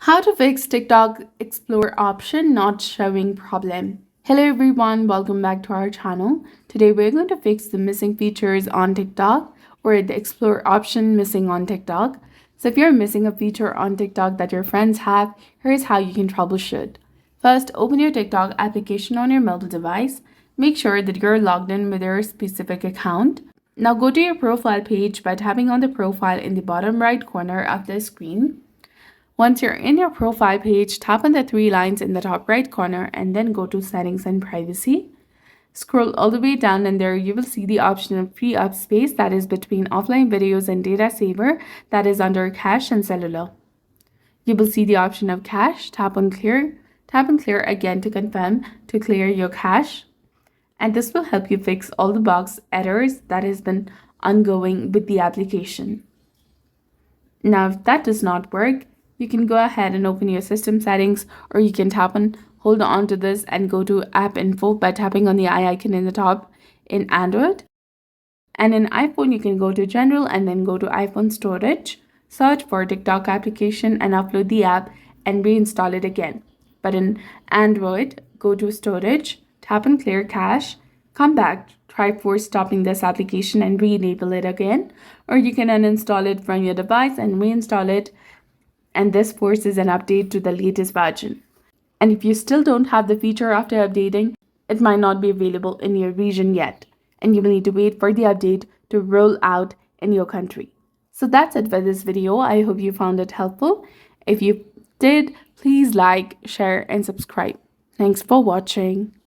How to fix TikTok Explore option not showing problem. Hello everyone, welcome back to our channel. Today we're going to fix the missing features on TikTok or the Explore option missing on TikTok. So if you're missing a feature on TikTok that your friends have, here's how you can troubleshoot. First, open your TikTok application on your mobile device. Make sure that you're logged in with your specific account. Now go to your profile page by tapping on the profile in the bottom right corner of the screen. Once you're in your profile page, tap on the three lines in the top right corner and then go to Settings and Privacy. Scroll all the way down and there you will see the option of free up space that is between offline videos and data saver that is under cache and cellular. You will see the option of cache, tap on clear again to confirm to clear your cache. And this will help you fix all the bugs, errors that has been ongoing with the application. Now if that does not work, you can go ahead and open your system settings, or you can hold on to this and go to app info by tapping on the eye icon in the top in Android. And in iPhone, you can go to general and then go to iPhone storage, search for TikTok application and upload the app and reinstall it again. But in Android, go to storage, tap on clear cache, come back, try force stopping this application and re-enable it again, or you can uninstall it from your device and reinstall it, and this forces an update to the latest version. And if you still don't have the feature after updating, it might not be available in your region yet, and you will need to wait for the update to roll out in your country. So that's it for this video. I hope you found it helpful. If you did, please like, share, and subscribe. Thanks for watching.